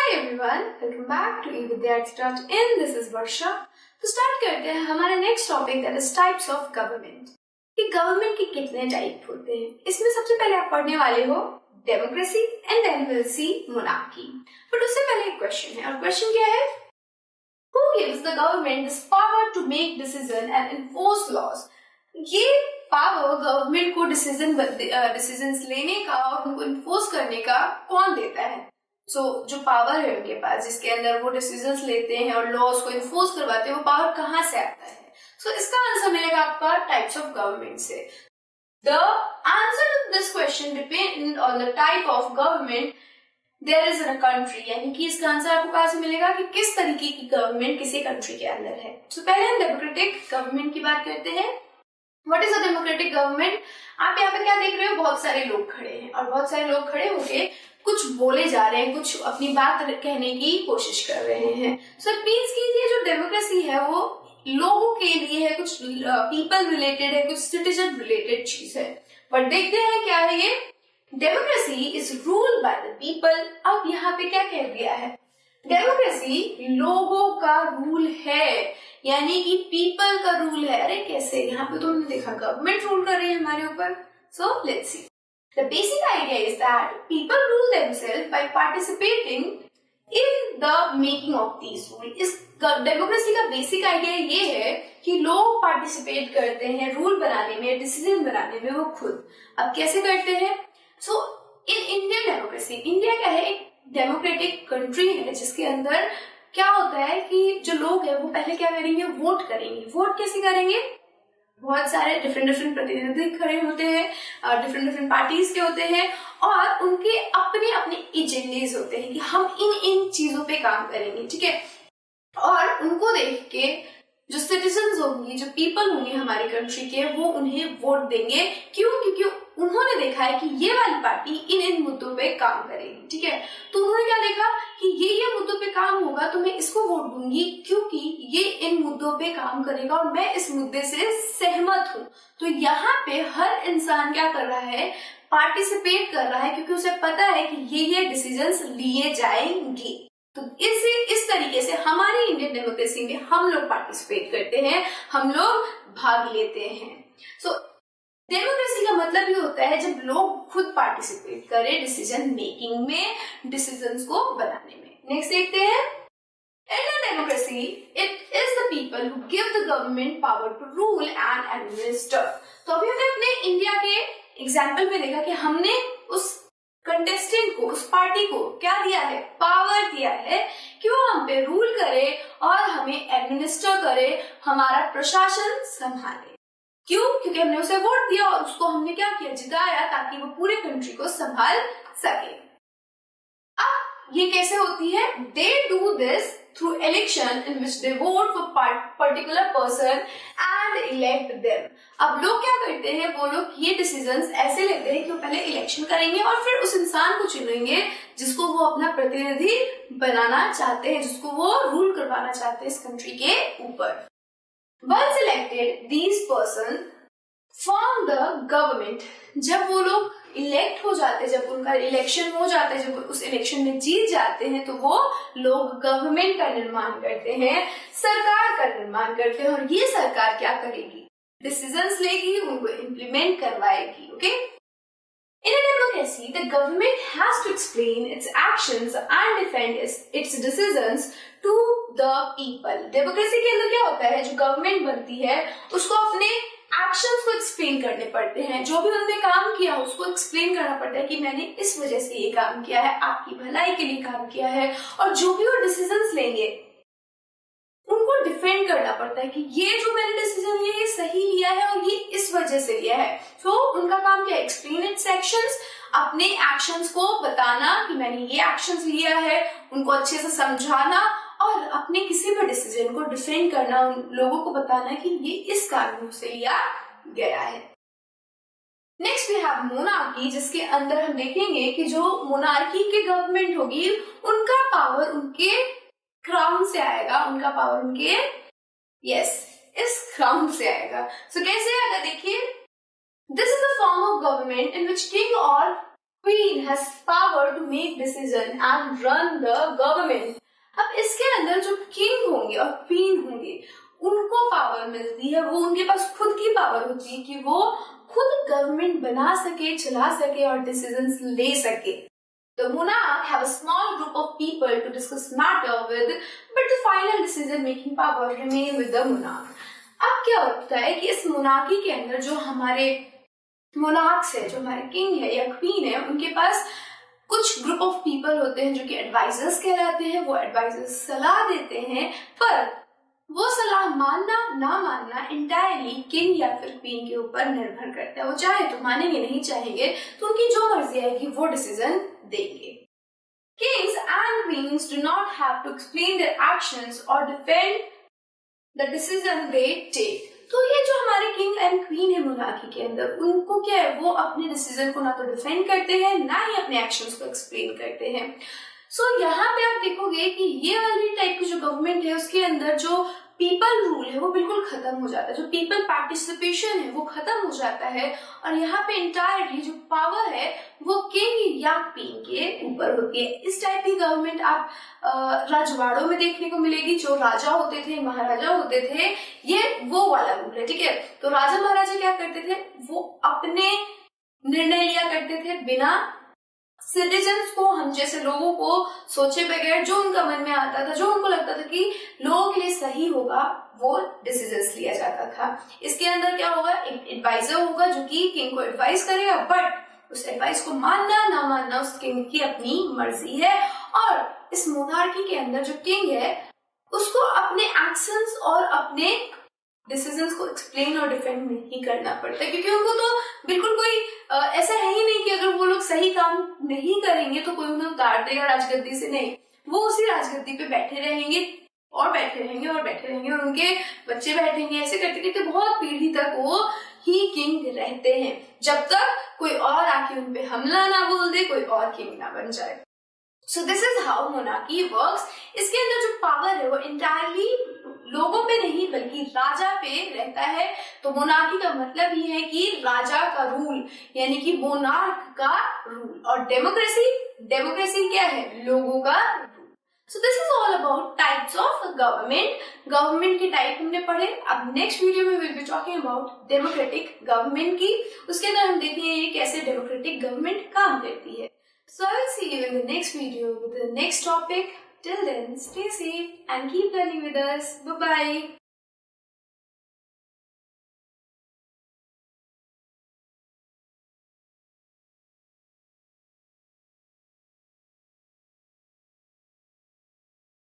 Everyone, welcome back to evidyarthi.in. This is Varsha. तो start करते हैं हमारा next topic, that is types of government. कि गवर्नमेंट के कितने टाइप होते हैं. इसमें सबसे पहले आप पढ़ने वाले हो democracy and then will see monarchy. But उससे पहले एक क्वेश्चन है, और क्वेश्चन क्या है? Who gives the government this power to make decision and enforce laws? ये पावर गवर्नमेंट को डिसीजंस लेने का और उनको इन्फोर्स करने का कौन देता है? जो पावर है उनके पास, जिसके अंदर वो डिसीजंस लेते हैं और लॉज को इन्फोर्स करवाते हैं, वो पावर कहाँ से आता है? इसका आंसर मिलेगा आपका टाइप्स ऑफ गवर्नमेंट से. The answer to this question depend on the type of government there is in a country. यानी कि इसका आंसर आपको कहां से मिलेगा कि किस तरीके की गवर्नमेंट किसी कंट्री के अंदर है. पहले हम डेमोक्रेटिक गवर्नमेंट की बात करते हैं. What is a democratic government? आप यहाँ पे क्या देख रहे हो? बहुत सारे लोग खड़े हैं और बहुत सारे लोग खड़े होके कुछ बोले जा रहे हैं, कुछ अपनी बात कहने की कोशिश कर रहे हैं. इट मीन्स कि ये जो डेमोक्रेसी है वो लोगों के लिए है, कुछ पीपल रिलेटेड है, कुछ सिटीजन रिलेटेड चीज है. बट देखते हैं क्या है ये. Democracy is ruled by the people. अब यहाँ पे क्या कह दिया है? डेमोक्रेसी लोगों का रूल है, यानी कि पीपल का रूल है. अरे कैसे? यहाँ पे तो हमने देखा गवर्नमेंट रूल कर रही है हमारे ऊपर. So let's see. The basic idea is that people rule themselves by participating in the making of these rules. इस डेमोक्रेसी का बेसिक आइडिया ये है कि लोग पार्टिसिपेट करते हैं रूल बनाने में, डिसीजन बनाने में, वो खुद. अब कैसे करते हैं? इन इंडियन डेमोक्रेसी, इंडिया क्या है? एक डेमोक्रेटिक कंट्री है जिसके अंदर क्या होता है कि जो लोग हैं वो पहले क्या करेंगे? वोट करेंगे. वोट कैसे करेंगे? बहुत सारे डिफरेंट प्रतिनिधि खड़े होते हैं, डिफरेंट पार्टीज के होते हैं, और उनके अपने अपने एजेंडेज होते हैं कि हम इन चीजों पे काम करेंगे. ठीक है. और उनको देख के जो सिटीजन्स होंगे, जो पीपल होंगे हमारी कंट्री के, वो उन्हें वोट देंगे. क्यों? क्योंकि उन्होंने देखा है कि ये वाली पार्टी इन मुद्दों पे काम करेगी. ठीक है. तो उन्होंने क्या देखा कि ये मुद्दों पे काम होगा तो मैं इसको वोट दूंगी, क्योंकि ये इन मुद्दों पे काम करेगा और मैं इस मुद्दे से सहमत हूँ. तो यहाँ पे हर इंसान क्या कर रहा है? पार्टिसिपेट कर रहा है, क्योंकि उसे पता है कि ये डिसीजंस लिए जाएंगे. तो इस तरीके से हमारी इंडियन डेमोक्रेसी में हम लोग पार्टिसिपेट करते हैं, हम लोग भाग लेते हैं. डेमोक्रेसी का मतलब ये होता है जब लोग खुद पार्टिसिपेट करें डिसीजन मेकिंग में, डिसीजंस को बनाने में. नेक्स्ट देखते हैं. In a democracy, it is the people who give the government power to rule and administer. तो अभी हमने अपने इंडिया के एग्जाम्पल में देखा कि हमने उस कंटेस्टेंट को, उस पार्टी को क्या दिया है? पावर दिया है कि वो हम पे रूल करे और हमें एडमिनिस्टर करे, हमारा प्रशासन संभाले. क्यों? क्योंकि हमने उसे वोट दिया और उसको हमने क्या किया? जिताया, ताकि वो पूरे कंट्री को संभाल सके. अब ये कैसे होती है? They do this through election in which they vote for particular person and elect them. अब लोग क्या करते हैं? वो लोग ये डिसीजंस ऐसे लेते हैं कि वो पहले इलेक्शन करेंगे और फिर उस इंसान को चुनेंगे जिसको वो अपना प्रतिनिधि बनाना चाहते हैं, जिसको वो रूल करवाना चाहते हैं इस कंट्री के ऊपर. Once elected, these persons form the government. जब वो लोग इलेक्ट हो जाते हैं, जब उनका इलेक्शन हो जाता है, जब उस इलेक्शन में जीत जाते हैं, तो वो लोग गवर्नमेंट का निर्माण करते हैं, सरकार का निर्माण करते हैं. और ये सरकार क्या करेगी? डिसीजंस लेगी, उनको इम्प्लीमेंट करवाएगी. Okay. In a democracy, the government has to explain its actions and defend its decisions to the people. Democracy के अंदर क्या होता है? जो गवर्नमेंट बनती है उसको अपने एक्शंस को एक्सप्लेन करने पड़ते हैं. जो भी उन्होंने काम किया उसको एक्सप्लेन करना पड़ता है कि मैंने इस वजह से ये काम किया है, आपकी भलाई के लिए काम किया है. और जो भी वो डिसीजंस लेंगे उनको डिफेंड करना पड़ता है कि ये जो मैंने डिसीजन लिया ये सही लिया है और ये इस वजह से लिया है. उनका काम क्या? एक्सप्लेन इट्स एक्शंस, अपने एक्शंस को बताना कि मैंने ये एक्शंस लिया है, उनको अच्छे से समझाना और अपने किसी भी डिसीजन को डिफेंड करना, उन लोगों को बताना कि ये इस कारणों से लिया गया है. नेक्स्ट वी हैव मोनार्की, जिसके अंदर हम देखेंगे कि जो मोनार्की की गवर्नमेंट होगी उनका पावर उनके क्राउन से आएगा, उनका पावर उनके इस क्राउन से आएगा. कैसे आएगा? देखिए, this is the form of government in which king और queen has power to make decision and run the government. अब इसके अंदर जो किंग होंगे और क्वीन होंगे उनको पावर मिलती है, वो उनके पास खुद की पावर होती है कि वो खुद गवर्नमेंट बना सके, चला सके और डिसीजंस ले सके. The monarch have a small group of people to discuss matter with, but the final decision making power remain with the monarch. अब क्या होता है कि इस मोनार्की के अंदर जो हमारे मोनार्क्स है, जो हमारे किंग है या क्वीन है, उनके पास कुछ ग्रुप ऑफ पीपल होते हैं जो कि एडवाइजर्स कहलाते हैं. वो एडवाइजर्स सलाह देते हैं, पर वो सलाह मानना ना मानना इंटायरली किंग या फिर क्वीन के ऊपर निर्भर करता है. वो चाहे तो मानेंगे, नहीं चाहेंगे तो उनकी जो मर्जी आएगी वो डिसीजन देंगे. Kings and queens do not have to explain their actions or defend the decision they take. तो ये जो हमारे किंग एंड क्वीन है मोनार्की के अंदर, उनको क्या है, वो अपने डिसीजन को ना तो डिफेंड करते हैं ना ही अपने एक्शंस को एक्सप्लेन करते हैं. सो यहाँ पे आप देखोगे कि ये वाली टाइप की जो गवर्नमेंट है उसके अंदर जो पीपल रूल है वो बिल्कुल खत्म हो जाता है, जो पीपल पार्टिसिपेशन है वो खत्म हो जाता है, और यहाँ पे इंटायरली जो पावर है वो किंग या क्वीन के ऊपर होती है. इस टाइप की गवर्नमेंट आप राजवाड़ों में देखने को मिलेगी. जो राजा होते थे, महाराजा होते थे, ये वो वाला रूल है. ठीक है, तो राजा महाराजा क्या करते थे, वो अपने निर्णय लिया करते थे बिना सिटीजन्स को, हम जैसे लोगों को सोचे बगैर. जो उनका मन में आता था, जो उनको लगता था कि लोगों के लिए सही होगा, वो डिसीजंस लिया जाता था. इसके अंदर क्या होगा, एक एडवाइजर होगा जो कि किंग को एडवाइस करेगा, बट उस एडवाइस को मानना ना मानना उस किंग की अपनी मर्जी है. और इस मोनार्की के अंदर जो किंग है उसको अपने एक्शंस और अपने डिसीजंस को एक्सप्लेन और डिफेंड नहीं करना पड़ता, क्योंकि उनको तो बिल्कुल कोई ऐसा है ही नहीं कि अगर वो लोग सही काम नहीं करेंगे तो कोई उन्हें उतार देगा राजगद्दी से. नहीं, वो उसी राजगद्दी पे बैठे रहेंगे और बैठे रहेंगे और बैठे रहेंगे, और उनके बच्चे बैठेंगे. ऐसे करते करते बहुत पीढ़ी तक वो ही किंग रहते हैं, जब तक कोई और आके उन पे हमला ना बोल दे, कोई और किंग ना बन जाए. So this is how monarchy works. इसके अंदर जो पावर है वो इंटायरली लोगों पे नहीं बल्कि राजा पे रहता है. तो मोनार्की का मतलब ही है कि राजा का रूल, यानी कि मोनार्क का रूल. और डेमोक्रेसी क्या है, लोगों का rule. So this is all about types of government के टाइप हमने पढ़े. अब नेक्स्ट वीडियो में will be talking about democratic government की. उसके अंदर हम देखेंगे कैसे डेमोक्रेटिक गवर्नमेंट काम करती है. So I will see you in the next video with the next topic. Till then, stay safe and keep learning with us. Bye-bye.